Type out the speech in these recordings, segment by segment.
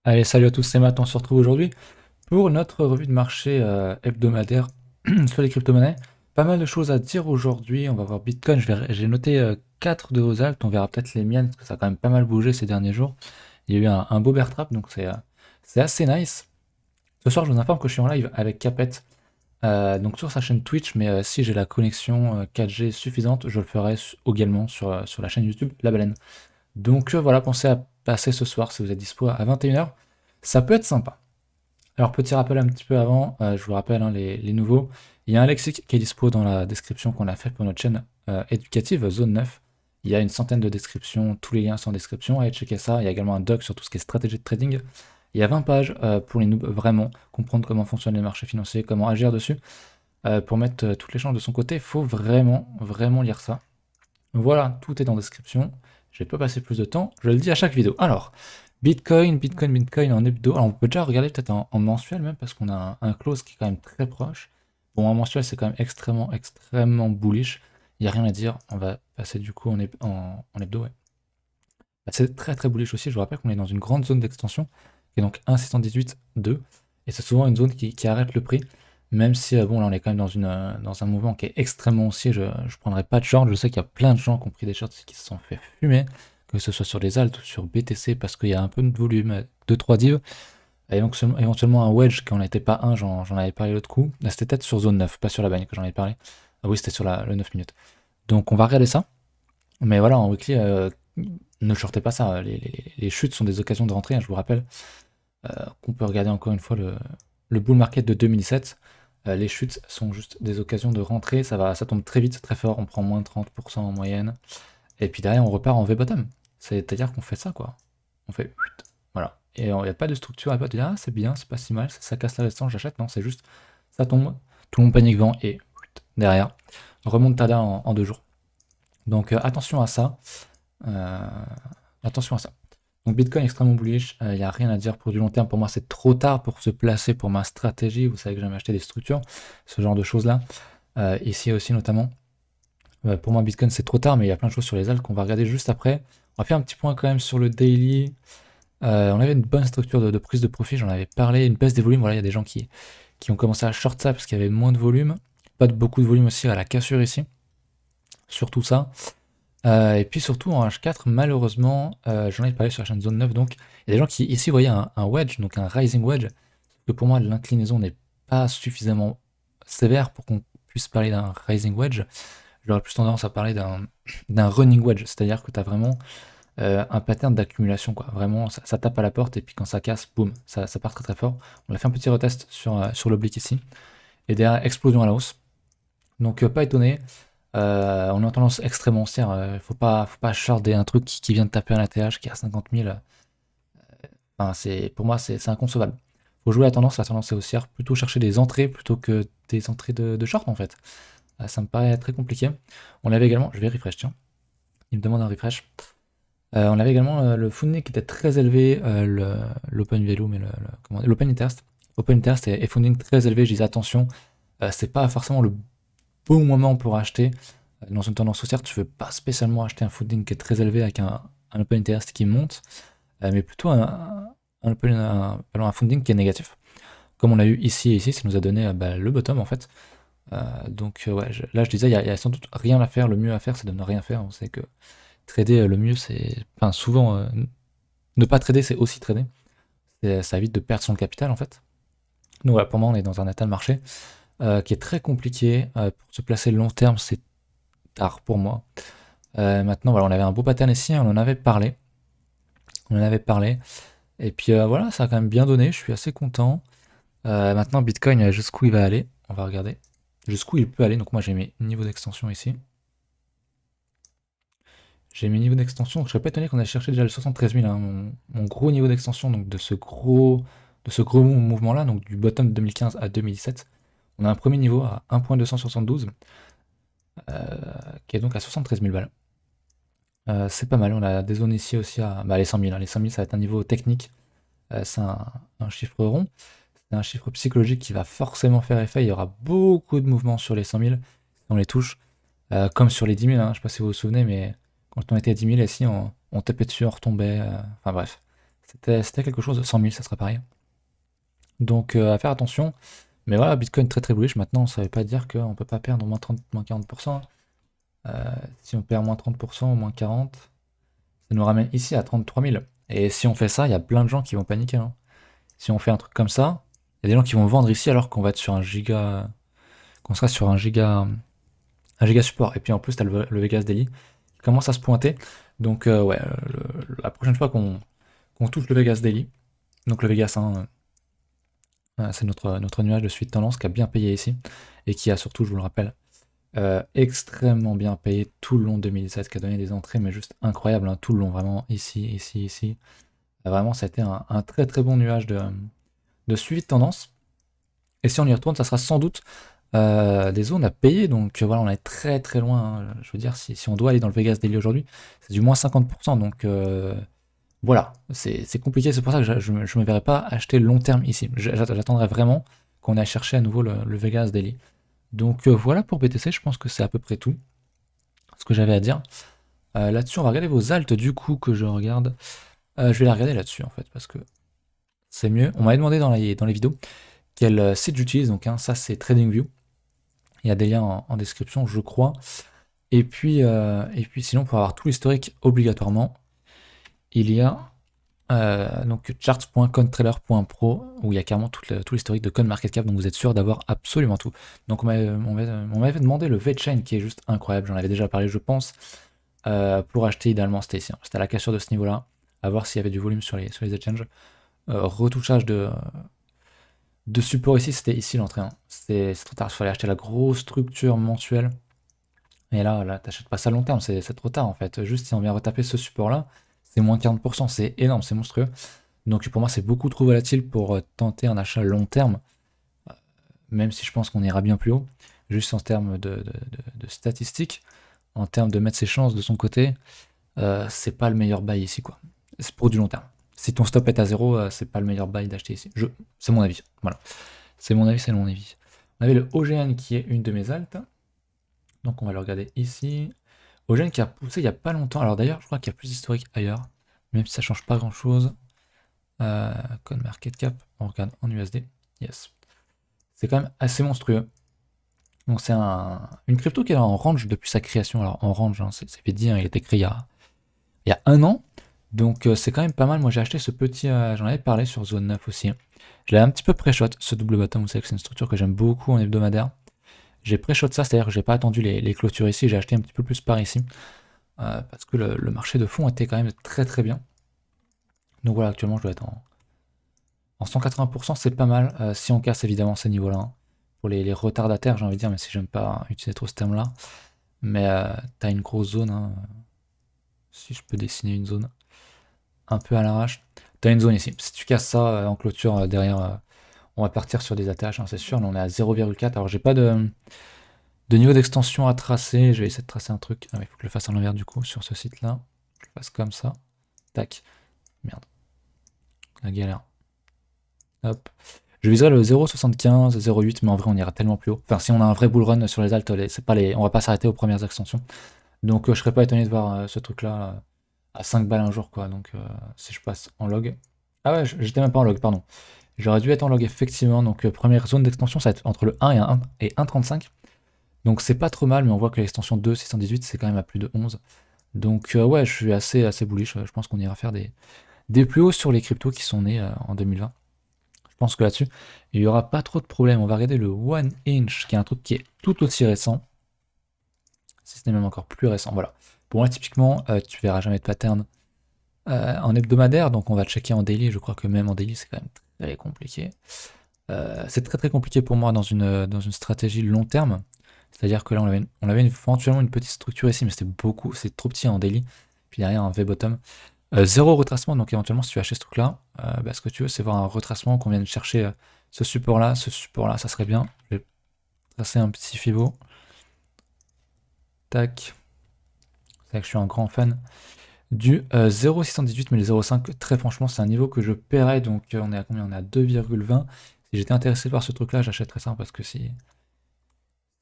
Allez, salut à tous, c'est Matt, on se retrouve aujourd'hui pour notre revue de marché hebdomadaire sur les crypto-monnaies. Pas mal de choses à dire aujourd'hui, on va voir Bitcoin, j'ai noté 4 de vos altes, on verra peut-être les miennes, parce que ça a quand même pas mal bougé ces derniers jours. Il y a eu un beau bear trap, donc c'est assez nice. Ce soir, je vous informe que je suis en live avec Capet, donc sur sa chaîne Twitch, mais si j'ai la connexion 4G suffisante, je le ferai également sur la chaîne YouTube La Baleine. Donc voilà, pensez à passer ce soir si vous êtes dispo à 21h. Ça peut être sympa. Alors petit rappel un petit peu avant, je vous rappelle hein, les nouveaux. Il y a un lexique qui est dispo dans la description qu'on a fait pour notre chaîne éducative Zone 9. Il y a une centaine de descriptions, tous les liens sont en description, allez checker ça. Il y a également un doc sur tout ce qui est stratégie de trading. Il y a 20 pages pour les noobs, vraiment comprendre comment fonctionnent les marchés financiers, comment agir dessus. Pour mettre toutes les chances de son côté, il faut vraiment, vraiment lire ça. Voilà, tout est en description. Je vais pas passer plus de temps, je le dis à chaque vidéo. Alors, Bitcoin en hebdo. Alors, on peut déjà regarder peut-être en mensuel même, parce qu'on a un close qui est quand même très proche. Bon, en mensuel, c'est quand même extrêmement, extrêmement bullish. Il n'y a rien à dire. On va passer du coup en hebdo, ouais. Bah, c'est très très bullish aussi. Je vous rappelle qu'on est dans une grande zone d'extension, qui est donc 1,618,2. Et c'est souvent une zone qui arrête le prix. Même si, bon, là, on est quand même dans un mouvement qui est extrêmement haussier. Je ne prendrai pas de short. Je sais qu'il y a plein de gens qui ont pris des shorts qui se sont fait fumer, que ce soit sur les alts ou sur BTC, parce qu'il y a un peu de volume, deux trois divs. Et donc, éventuellement un wedge, qui n'en était pas un, j'en avais parlé l'autre coup. Là, c'était peut-être sur zone 9, pas sur la bagne que j'en avais parlé. Ah oui, c'était sur le 9 minutes. Donc, on va regarder ça. Mais voilà, en weekly, ne shortez pas ça. Les chutes sont des occasions de rentrer, hein, je vous rappelle. Qu'on peut regarder encore une fois le bull market de 2007. Les chutes sont juste des occasions de rentrer. Ça tombe très vite, très fort. On prend moins de 30% en moyenne. Et puis derrière, on repart en V-bottom. C'est-à-dire qu'on fait ça, quoi. On fait voilà. Et il n'y a pas de structure, il n'y a pas de dire, ah, c'est bien, c'est pas si mal, ça casse la résistance, j'achète. Non, c'est juste, ça tombe, tout le monde panique vent et derrière, remonte tada en 2 jours. Donc attention à ça. Euh, attention à ça. Donc Bitcoin extrêmement bullish, il n'y a rien à dire pour du long terme. Pour moi, c'est trop tard pour se placer pour ma stratégie. Vous savez que j'aime acheter des structures, ce genre de choses-là. Ici aussi notamment. Pour moi, Bitcoin, c'est trop tard, mais il y a plein de choses sur les altcoins qu'on va regarder juste après. On va faire un petit point quand même sur le daily. On avait une bonne structure de prise de profit, j'en avais parlé, une baisse des volumes. Voilà, il y a des gens qui ont commencé à short ça parce qu'il y avait moins de volume. Pas de beaucoup de volume aussi à la cassure ici. Surtout ça. Et puis surtout en H4, malheureusement, j'en ai parlé sur la chaîne Zone 9, donc il y a des gens qui ici voyaient un wedge, donc un rising wedge, sauf que pour moi l'inclinaison n'est pas suffisamment sévère pour qu'on puisse parler d'un rising wedge. J'aurais plus tendance à parler d'un running wedge, c'est-à-dire que tu as vraiment un pattern d'accumulation, quoi. Vraiment, ça tape à la porte et puis quand ça casse, boum, ça part très très fort. On a fait un petit retest sur l'oblique ici, et derrière, explosion à la hausse. Donc pas étonné. On est en tendance extrêmement haussière. Faut pas shorter un truc qui vient de taper un ATH qui est à 50 000. Enfin, pour moi, c'est inconcevable. Faut jouer la tendance est haussière, plutôt chercher des entrées plutôt que des entrées de short en fait. Ça me paraît très compliqué. On avait également, je vais refresh, tiens. Il me demande un refresh. On avait également le funding qui était très élevé, l'open value, mais l'open interest. Open interest et funding très élevé. Je disais attention, c'est pas forcément le bon moment pour acheter. Dans une tendance haussière, tu veux pas spécialement acheter un funding qui est très élevé avec un open interest qui monte, mais plutôt un funding qui est négatif. Comme on l'a eu ici et ici, ça nous a donné le bottom en fait. Donc ouais, là je disais, il y a sans doute rien à faire. Le mieux à faire, c'est de ne rien faire. On sait que trader, le mieux, c'est. Enfin, souvent, ne pas trader, c'est aussi trader. Ça évite de perdre son capital en fait. Donc voilà, pour moi, on est dans un état de marché qui est très compliqué. Pour se placer long terme, c'est tard pour moi. Maintenant, voilà, on avait un beau pattern ici, on en avait parlé. On en avait parlé. Et puis voilà, ça a quand même bien donné, je suis assez content. Maintenant, Bitcoin, jusqu'où il va aller? On va regarder. Jusqu'où il peut aller. Donc moi, j'ai mes niveaux d'extension ici. J'ai mes niveaux d'extension. Je serais pas étonné qu'on ait cherché déjà le 73 000, hein, mon gros niveau d'extension donc de ce gros mouvement-là, donc du bottom de 2015 à 2017. On a un premier niveau à 1.272, qui est donc à 73 000 balles. C'est pas mal. On a des zones ici aussi à les 100 000. Hein. Les 100 000, ça va être un niveau technique. C'est un chiffre rond. C'est un chiffre psychologique qui va forcément faire effet. Il y aura beaucoup de mouvements sur les 100 000 si on les touche. Comme sur les 10 000, hein. Je sais pas si vous vous souvenez, mais quand on était à 10 000 ici, on tapait dessus, on retombait. Enfin bref, C'était quelque chose de 100 000, ça sera pareil. Donc à faire attention. Mais voilà, Bitcoin très très bullish. Maintenant, ça ne veut pas dire qu'on ne peut pas perdre moins 30, moins 40%. Si on perd moins 30% ou moins 40%, ça nous ramène ici à 33 000. Et si on fait ça, il y a plein de gens qui vont paniquer, hein. Si on fait un truc comme ça, il y a des gens qui vont vendre ici alors qu'on va être sur un giga, qu'on sera sur un giga support. Et puis en plus, tu as le Vegas Daily qui commence à se pointer. Donc ouais, la prochaine fois qu'on touche le Vegas Daily, donc le Vegas 1, c'est notre nuage de suite tendance qui a bien payé ici et qui a surtout, je vous le rappelle, extrêmement bien payé tout le long de 2017, qui a donné des entrées mais juste incroyables, hein, tout le long, vraiment ici, ici, ici. Vraiment, ça a été un très très bon nuage de suivi de tendance. Et si on y retourne, ça sera sans doute des zones à payer. Donc voilà, on est très très loin, hein. Je veux dire, si on doit aller dans le Vegas Daily aujourd'hui, c'est du moins 50%. Donc voilà, c'est compliqué. C'est pour ça que je ne me verrai pas acheter long terme ici. J'attendrai vraiment qu'on aille chercher à nouveau le Vegas Daily. Donc voilà pour BTC, je pense que c'est à peu près tout ce que j'avais à dire. Là-dessus, on va regarder vos altes du coup que je regarde. Je vais la regarder là-dessus en fait, parce que c'est mieux. On m'avait demandé dans les vidéos quel site j'utilise, donc hein, ça c'est TradingView. Il y a des liens en description, je crois. Et puis sinon, pour avoir tout l'historique obligatoirement, il y a donc charts.cointrader.pro où il y a carrément tout l'historique de CoinMarketCap, donc vous êtes sûr d'avoir absolument tout. Donc on m'avait demandé le VeChain qui est juste incroyable, j'en avais déjà parlé je pense, pour acheter idéalement c'était ici, hein. C'était à la cassure de ce niveau-là, à voir s'il y avait du volume sur les exchanges. Retouchage de support ici, c'était ici l'entrée, hein. C'est trop tard, il fallait acheter la grosse structure mensuelle. Et là t'achètes pas ça long terme, c'est trop tard en fait. Juste si on vient retaper ce support-là, c'est moins 40%, c'est énorme, c'est monstrueux. Donc pour moi, c'est beaucoup trop volatile pour tenter un achat long terme, même si je pense qu'on ira bien plus haut. Juste en termes de statistiques, en termes de mettre ses chances de son côté, c'est pas le meilleur buy ici, quoi. C'est pour du long terme. Si ton stop est à zéro, c'est pas le meilleur buy d'acheter ici. C'est mon avis. Voilà. C'est mon avis, c'est mon avis. On avait le OGN qui est une de mes altes. Donc on va le regarder ici. OGN qui a poussé il y a pas longtemps. Alors d'ailleurs, je crois qu'il y a plus d'historique ailleurs, même si ça change pas grand chose. CoinMarketCap, on regarde en USD. Yes. C'est quand même assez monstrueux. Donc c'est une crypto qui est en range depuis sa création. Alors en range, hein, c'est fait dire, il a été créé il y a un an. Donc c'est quand même pas mal. Moi j'ai acheté ce petit, j'en avais parlé sur Zone 9 aussi. Je l'avais un petit peu pré-shot, ce double bottom. Vous savez que c'est une structure que j'aime beaucoup en hebdomadaire. J'ai pré-shot ça, c'est-à-dire que j'ai pas attendu les clôtures ici, j'ai acheté un petit peu plus par ici. Parce que le marché de fond était quand même très très bien. Donc voilà, actuellement je dois être en 180%, c'est pas mal. Si on casse évidemment ces niveaux-là, hein. Pour les retardataires, j'ai envie de dire, mais si j'aime pas utiliser trop ce terme-là. Mais t'as une grosse zone, hein. Si je peux dessiner une zone un peu à l'arrache. T'as une zone ici. Si tu casses ça en clôture derrière, on va partir sur des attaches, hein, c'est sûr. Là on est à 0,4. Alors j'ai pas de niveau d'extension à tracer. Je vais essayer de tracer un truc. Ah, mais il faut que je le fasse à l'envers du coup sur ce site-là. Je le fasse comme ça. Tac. Merde. La galère. Hop. Je viserai le 0,75, 0,8, mais en vrai on ira tellement plus haut. Enfin, si on a un vrai bull run sur les alts, c'est pas on va pas s'arrêter aux premières extensions. Donc je serais pas étonné de voir ce truc-là à 5 balles un jour, quoi. Donc si je passe en log. Ah ouais, j'étais même pas en log, pardon. J'aurais dû être en log effectivement. Donc première zone d'extension, ça va être entre le 1 et 1,35. Donc c'est pas trop mal, mais on voit que l'extension 2, 618, c'est quand même à plus de 11. Donc ouais, je suis assez bullish. Je pense qu'on ira faire des plus hauts sur les cryptos qui sont nés en 2020. Je pense que là-dessus, il n'y aura pas trop de problèmes. On va regarder le 1 inch, qui est un truc qui est tout aussi récent. Si ce n'est même encore plus récent. Voilà. Pour moi, typiquement, tu verras jamais de pattern en hebdomadaire. Donc on va checker en daily. Je crois que même en daily, c'est quand même très compliqué. C'est très très compliqué pour moi dans une stratégie long terme. C'est-à-dire que là, on avait éventuellement une petite structure ici, mais c'est trop petit en daily. Puis derrière, un V-bottom. Zéro retracement, donc éventuellement si tu achètes ce truc là, ce que tu veux c'est voir un retracement, qu'on vienne chercher ce support là, ça serait bien. Je vais tracer un petit Fibo. Tac. C'est vrai que je suis un grand fan du 0,618 mais le 0,5 très franchement c'est un niveau que je paierais, donc on est à combien? On est à 2,20. Si j'étais intéressé par ce truc là, j'achèterais ça parce que si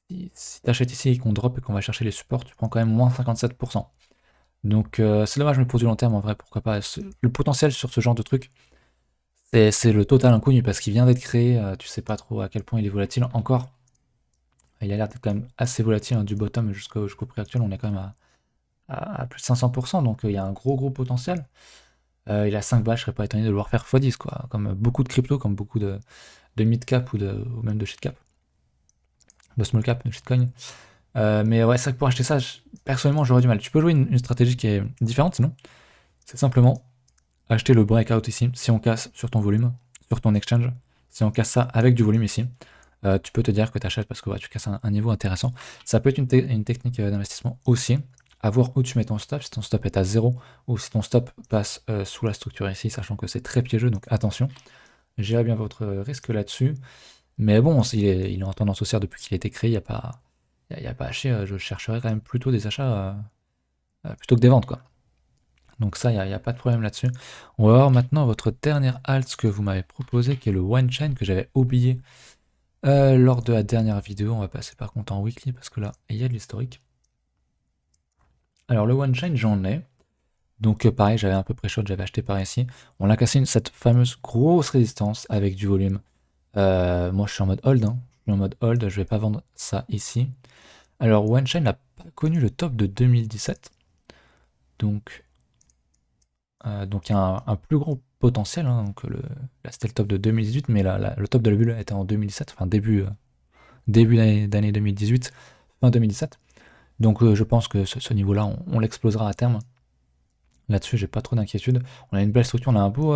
tu achètes ici et qu'on drop et qu'on va chercher les supports, tu prends quand même moins 57%. Donc c'est dommage, mais pour du long terme, en vrai, pourquoi pas. Le potentiel sur ce genre de truc, c'est le total inconnu parce qu'il vient d'être créé, tu sais pas trop à quel point il est volatile encore. Il a l'air d'être quand même assez volatile, hein, du bottom jusqu'au prix actuel, on est quand même à plus de 500%, donc il y a un gros potentiel. Il a 5 balles, je serais pas étonné de le voir faire x10, quoi. Comme beaucoup de crypto, comme beaucoup de mid-cap ou même de shit-cap, de small-cap, de shitcoin. Mais ouais, c'est vrai que pour acheter ça, personnellement, j'aurais du mal. Tu peux jouer une stratégie qui est différente, sinon. C'est simplement acheter le breakout ici. Si on casse sur ton volume, sur ton exchange, si on casse ça avec du volume ici, tu peux te dire que tu achètes parce que ouais, tu casses un niveau intéressant. Ça peut être une technique d'investissement aussi. À voir où tu mets ton stop, si ton stop est à 0 ou si ton stop passe sous la structure ici, sachant que c'est très piégeux, donc attention. Gérez bien votre risque là-dessus. Mais bon, il est en tendance haussière depuis qu'il a été créé, il y a pas à chier, je chercherai quand même plutôt des achats plutôt que des ventes, quoi. Donc ça, il y a pas de problème là-dessus. On va voir maintenant votre dernière alt que vous m'avez proposé, qui est le one chain que j'avais oublié lors de la dernière vidéo. On va passer par contre en weekly parce que là, il y a de l'historique. Alors le one chain, j'en ai. Donc pareil, j'avais un peu pré-shot, j'avais acheté par ici. On a cassé cette fameuse grosse résistance avec du volume. Moi, je suis en mode hold, hein. Je suis en mode hold, je vais pas vendre ça ici. Alors one chain n'a pas connu le top de 2017. Donc il y a un plus gros potentiel, hein, donc là c'était le top de 2018, mais le top de la bulle était en 2017, enfin début d'année 2018, fin 2017. Donc je pense que ce niveau-là, on l'explosera à terme. Là-dessus, j'ai pas trop d'inquiétude. On a une belle structure, on a un beau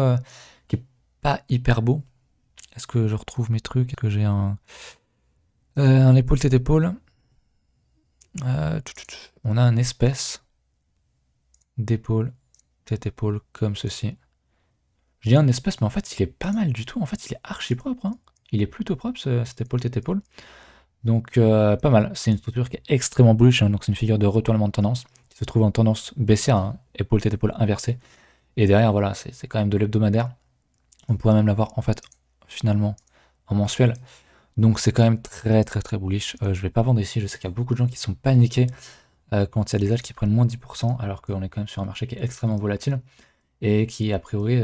qui est pas hyper beau. Est-ce que je retrouve mes trucs? Est-ce que j'ai un épaule tête épaule? On a un espèce d'épaule tête épaule comme ceci. Je dis un espèce, mais en fait, il est pas mal du tout. En fait, il est archi propre, hein. Il est plutôt propre, cette épaule tête épaule. Donc, pas mal. C'est une structure qui est extrêmement bullish, hein. Donc, c'est une figure de retournement de tendance qui se trouve en tendance baissière, hein, épaule tête épaule inversée. Et derrière, voilà, c'est quand même de l'hebdomadaire. On pourrait même l'avoir, en fait, finalement, en mensuel. Donc, c'est quand même très bullish. Je vais pas vendre ici. Je sais qu'il y a beaucoup de gens qui sont paniqués quand il y a des alts qui prennent moins de 10%, alors qu'on est quand même sur un marché qui est extrêmement volatile et qui a priori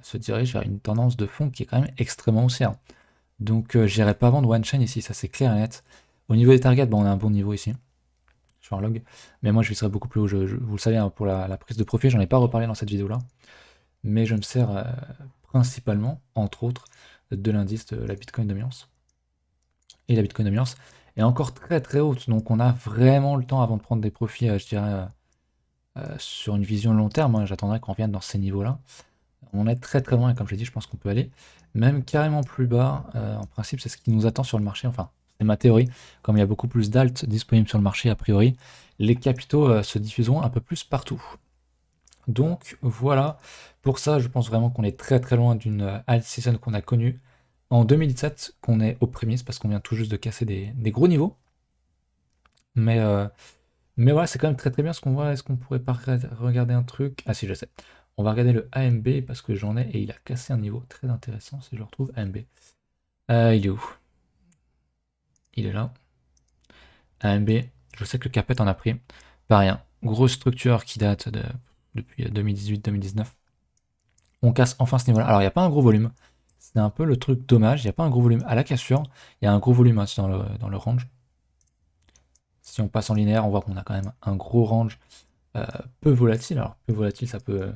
se dirige vers une tendance de fond qui est quand même extrêmement haussière. Donc j'irai pas vendre one chain ici, ça c'est clair et net. Au niveau des targets, bon, on a un bon niveau ici, sur un log, mais moi je viserai beaucoup plus haut. Vous le savez, hein, pour la prise de profit, j'en ai pas reparlé dans cette vidéo là, mais je me sers principalement, entre autres, de l'indice de la Bitcoin Dominance. Et la Bitcoin Dominance est encore très haute, donc on a vraiment le temps avant de prendre des profits, je dirais, sur une vision long terme, hein. J'attendrai qu'on revienne dans ces niveaux-là. On est très loin et comme je l'ai dit, je pense qu'on peut aller même carrément plus bas. En principe, c'est ce qui nous attend sur le marché. Enfin, c'est ma théorie. Comme il y a beaucoup plus d'alt disponibles sur le marché, a priori, les capitaux se diffuseront un peu plus partout. Donc voilà, pour ça, je pense vraiment qu'on est très loin d'une alt season qu'on a connue en 2017, qu'on est aux prémices parce qu'on vient tout juste de casser des gros niveaux. Mais voilà, c'est quand même très bien ce qu'on voit. Est-ce qu'on pourrait pas regarder un truc? Ah si, je sais. On va regarder le AMB parce que j'en ai et il a cassé un niveau très intéressant si je le retrouve. AMB. Il est où? Il est là. AMB, je sais que le Capet en a pris. Pas rien. Grosse structure qui date depuis 2018-2019. On casse enfin ce niveau-là. Alors il n'y a pas un gros volume. C'est un peu le truc dommage. Il n'y a pas un gros volume à la cassure. Il y a un gros volume, hein, dans le range. Si on passe en linéaire, on voit qu'on a quand même un gros range peu volatile. Alors peu volatile, ça peut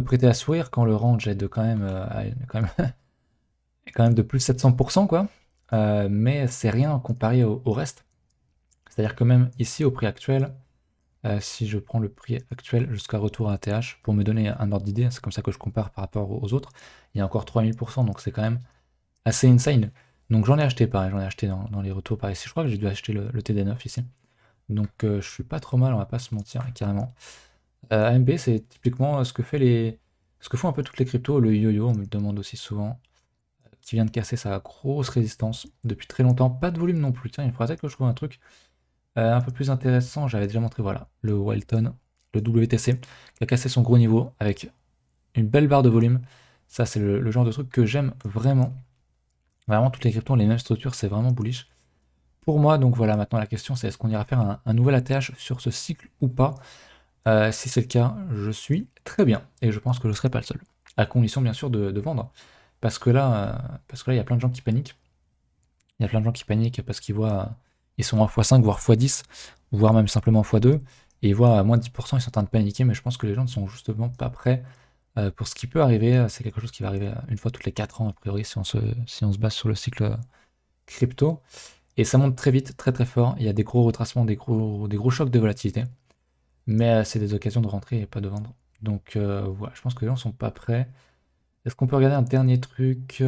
prêter à sourire quand le range est de quand même de plus de 700%, quoi. Mais c'est rien comparé au reste. C'est-à-dire que même ici, au prix actuel, si je prends le prix actuel jusqu'à retour à ATH, pour me donner un ordre d'idée, c'est comme ça que je compare par rapport aux autres, il y a encore 3000%, donc c'est quand même assez insane. Donc j'en ai acheté pareil, j'en ai acheté dans les retours par ici. Je crois que j'ai dû acheter le TD9 ici. Donc je suis pas trop mal, on va pas se mentir, carrément. AMB, c'est typiquement ce que font un peu toutes les cryptos, le yo-yo, on me demande aussi souvent, qui vient de casser sa grosse résistance depuis très longtemps. Pas de volume non plus. Tiens, il faudrait peut-être que je trouve un truc un peu plus intéressant. J'avais déjà montré, voilà, le Wilton, le WTC, qui a cassé son gros niveau avec une belle barre de volume. Ça, c'est le genre de truc que j'aime vraiment. Vraiment, toutes les cryptos ont les mêmes structures, c'est vraiment bullish. Pour moi, donc voilà, maintenant la question c'est est-ce qu'on ira faire un nouvel ATH sur ce cycle ou pas? Si c'est le cas, je suis très bien, et je pense que je ne serai pas le seul. À condition bien sûr de vendre. Parce que là, il y a plein de gens qui paniquent. Il y a plein de gens qui paniquent parce qu'ils voient, ils sont en x5, voire x10, voire même simplement en x2, et ils voient à moins de 10%, ils sont en train de paniquer, mais je pense que les gens ne sont justement pas prêts pour ce qui peut arriver. C'est quelque chose qui va arriver une fois toutes les 4 ans, a priori, si on se base sur le cycle crypto. Et ça monte très vite, très très fort. Il y a des gros retracements, des gros chocs de volatilité. Mais c'est des occasions de rentrer et pas de vendre. Donc voilà, je pense que les gens sont pas prêts. Est-ce qu'on peut regarder un dernier truc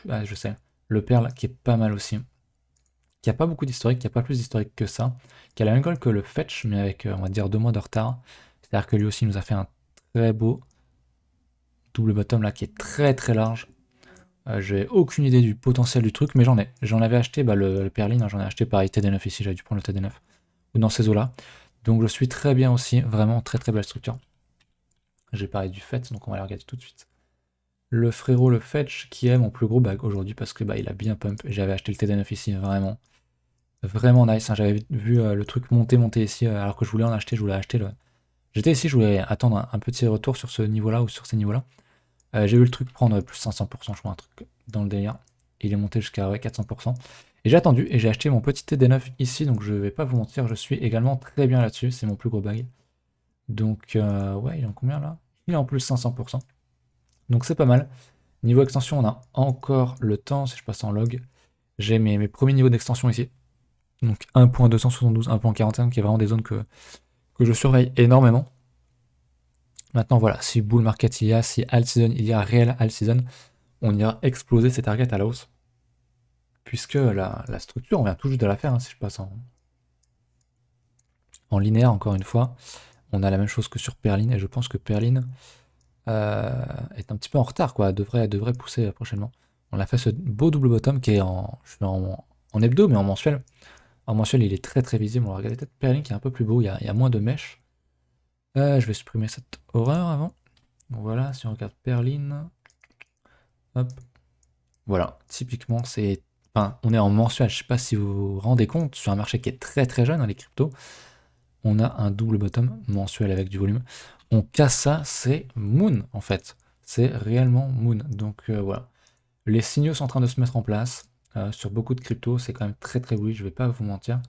Ah, je sais. Le Perle qui est pas mal aussi. Qui a pas beaucoup d'historique, qui a pas plus d'historique que ça. Qui a la même gueule que le Fetch, mais avec, on va dire, 2 mois de retard. C'est-à-dire que lui aussi nous a fait un très beau double bottom là qui est très très large. J'ai aucune idée du potentiel du truc, mais j'en ai. J'en avais acheté le Perlin, hein, j'en ai acheté pareil TD9 ici, j'avais dû prendre le TD9. Ou dans ces eaux-là. Donc je suis très bien aussi, vraiment très très belle structure. J'ai parlé du Fetch, donc on va la regarder tout de suite. Le frérot, le Fetch, qui est mon plus gros bag aujourd'hui parce que il a bien pump. J'avais acheté le TD9 ici, vraiment. Vraiment nice, hein. J'avais vu le truc monter ici, alors que je voulais en acheter, je voulais acheter le. J'étais ici, je voulais attendre un petit retour sur ce niveau-là ou sur ces niveaux-là. J'ai vu le truc prendre plus 500%, je crois, un truc dans le délire. Il est monté jusqu'à 400%. Et j'ai attendu et j'ai acheté mon petit TD9 ici, donc je vais pas vous mentir, je suis également très bien là-dessus, c'est mon plus gros bag. Donc ouais, il est en combien là? Il est en plus 500%. Donc c'est pas mal. Niveau extension, on a encore le temps, si je passe en log. J'ai mes premiers niveaux d'extension ici. Donc 1.272, 1.45, qui est vraiment des zones que je surveille énormément. Maintenant voilà, si bull market il y a, si alt season il y a, réel alt season, on ira exploser ces targets à la hausse. Puisque la structure, on vient tout juste de la faire, hein, si je passe en linéaire encore une fois. On a la même chose que sur Perlin, et je pense que Perlin est un petit peu en retard, quoi, devrait pousser prochainement. On a fait ce beau double bottom qui est je suis en hebdo, mais en mensuel. En mensuel, il est très très visible. On va regarder peut-être Perlin qui est un peu plus beau, il y a moins de mèches. Je vais supprimer cette horreur avant. Voilà, si on regarde Perlin, hop, voilà, typiquement c'est. Enfin, on est en mensuel, je sais pas si vous vous rendez compte, sur un marché qui est très très jeune, hein, les cryptos, on a un double bottom mensuel avec du volume. On casse ça, c'est Moon en fait. C'est réellement Moon. Donc voilà. Les signaux sont en train de se mettre en place. Sur beaucoup de cryptos, c'est quand même très très oui, je vais pas vous mentir.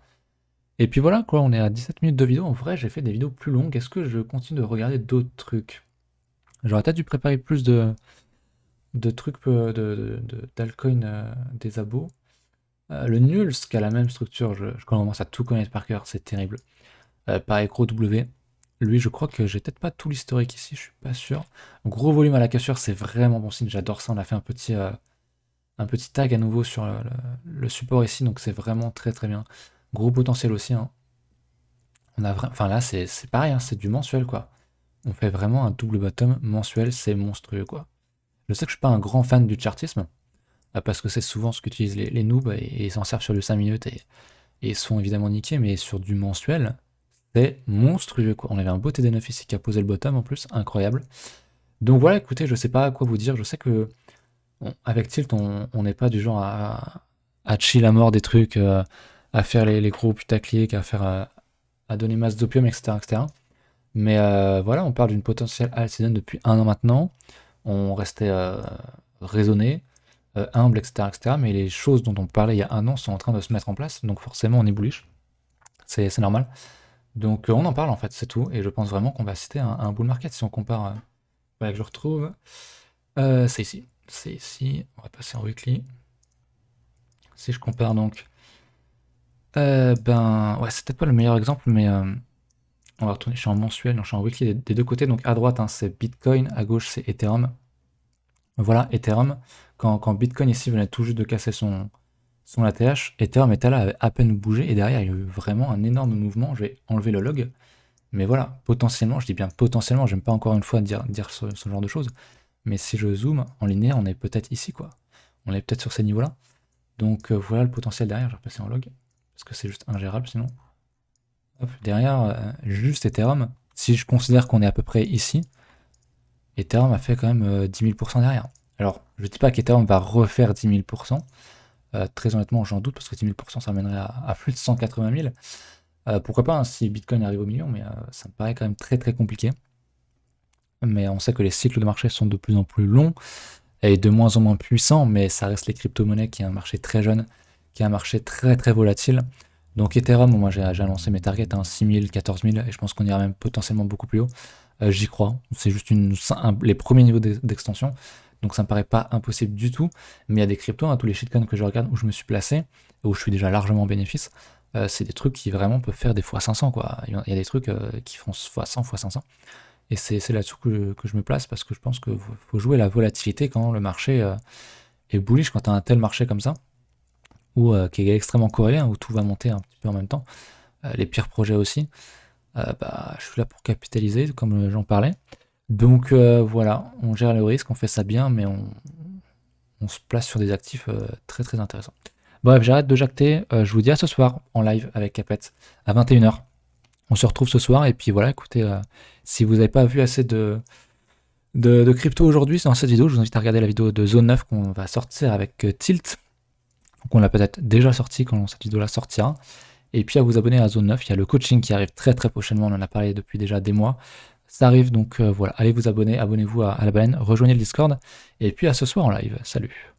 Et puis voilà, quoi, on est à 17 minutes de vidéo. En vrai, j'ai fait des vidéos plus longues. Est-ce que je continue de regarder d'autres trucs? J'aurais peut-être dû préparer plus de trucs d'altcoin des abos. Le Nulls, qui a la même structure, je commence à tout connaître par cœur, c'est terrible. Pareil, gros W. Lui, je crois que j'ai peut-être pas tout l'historique ici, je suis pas sûr. Gros volume à la cassure, c'est vraiment bon signe, j'adore ça. On a fait un petit tag à nouveau sur le support ici, donc c'est vraiment très très bien. Gros potentiel aussi, hein. Enfin là, c'est pareil, hein, c'est du mensuel, quoi. On fait vraiment un double bottom mensuel, c'est monstrueux, quoi. Je sais que je suis pas un grand fan du chartisme, parce que c'est souvent ce qu'utilisent les noobs, et ils s'en servent sur du 5 minutes, et ils se font évidemment niquer, mais sur du mensuel, c'est monstrueux, quoi. On avait un beau TD9 ici qui a posé le bottom en plus, incroyable. Donc voilà, écoutez, je sais pas à quoi vous dire, je sais que avec Tilt, on n'est pas du genre à chill à mort des trucs, à faire les gros putaclic, à donner masse d'opium, etc., etc. Mais voilà, on parle d'une potentielle alt season depuis 1 an maintenant. On restait raisonné, humble, etc., etc. Mais les choses dont on parlait il y a 1 an sont en train de se mettre en place, donc forcément on est bullish. C'est normal. Donc on en parle en fait, c'est tout. Et je pense vraiment qu'on va assister à un bull market si on compare. Voilà que je retrouve. C'est ici. C'est ici. On va passer en weekly. Si je compare donc. Ben ouais, c'est peut-être pas le meilleur exemple, mais on va retourner. Je suis en mensuel, non, je suis en weekly des deux côtés. Donc à droite, hein, c'est Bitcoin, à gauche, c'est Ethereum. Voilà, Ethereum. Quand Bitcoin ici venait tout juste de casser son ATH, Ethereum était là, avait à peine bougé, et derrière, il y a eu vraiment un énorme mouvement. Je vais enlever le log. Mais voilà, potentiellement, je dis bien potentiellement, j'aime pas encore une fois dire ce genre de choses, mais si je zoome en linéaire, on est peut-être ici, quoi. On est peut-être sur ces niveaux-là. Donc voilà le potentiel derrière, je vais repasser en log, parce que c'est juste ingérable sinon. Hop, derrière, juste Ethereum, si je considère qu'on est à peu près ici, Ethereum a fait quand même 10 000% derrière. Alors, je dis pas qu'Ethereum va refaire 10 000%, très honnêtement j'en doute, parce que 10 000% ça mènerait à plus de 180 000, Pourquoi pas, hein, si Bitcoin arrive au million, mais ça me paraît quand même très très compliqué. Mais on sait que les cycles de marché sont de plus en plus longs et de moins en moins puissants, mais ça reste les crypto-monnaies qui est un marché très jeune, qui est un marché très très volatile. Donc Ethereum, moi j'ai annoncé mes targets à 6 000, 14 000, et je pense qu'on ira même potentiellement beaucoup plus haut. J'y crois, c'est juste les premiers niveaux d'extension, donc ça me paraît pas impossible du tout. Mais il y a des cryptos, hein, tous les shitcoins que je regarde où je me suis placé, où je suis déjà largement en bénéfice, c'est des trucs qui vraiment peuvent faire des fois 500 quoi. Il y a des trucs qui font fois 100, fois 500. Et c'est là-dessus que je me place parce que je pense qu'il faut jouer la volatilité quand le marché est bullish, quand tu as un tel marché comme ça, ou qui est extrêmement coréen, où tout va monter un petit peu en même temps, les pires projets aussi, bah, je suis là pour capitaliser, comme j'en parlais. Donc voilà, on gère le risque, on fait ça bien, mais on se place sur des actifs très très intéressants. Bref, j'arrête de jacter, je vous dis à ce soir en live avec Capet à 21h. On se retrouve ce soir, et puis voilà, écoutez, si vous n'avez pas vu assez de crypto aujourd'hui dans cette vidéo, je vous invite à regarder la vidéo de Zone 9 qu'on va sortir avec Tilt, qu'on l'a peut-être déjà sorti quand cette vidéo-là sortira. Et puis à vous abonner à Zone 9, il y a le coaching qui arrive très très prochainement, on en a parlé depuis déjà des mois. Ça arrive, donc voilà, allez vous abonner, abonnez-vous à la baleine, rejoignez le Discord, et puis à ce soir en live. Salut!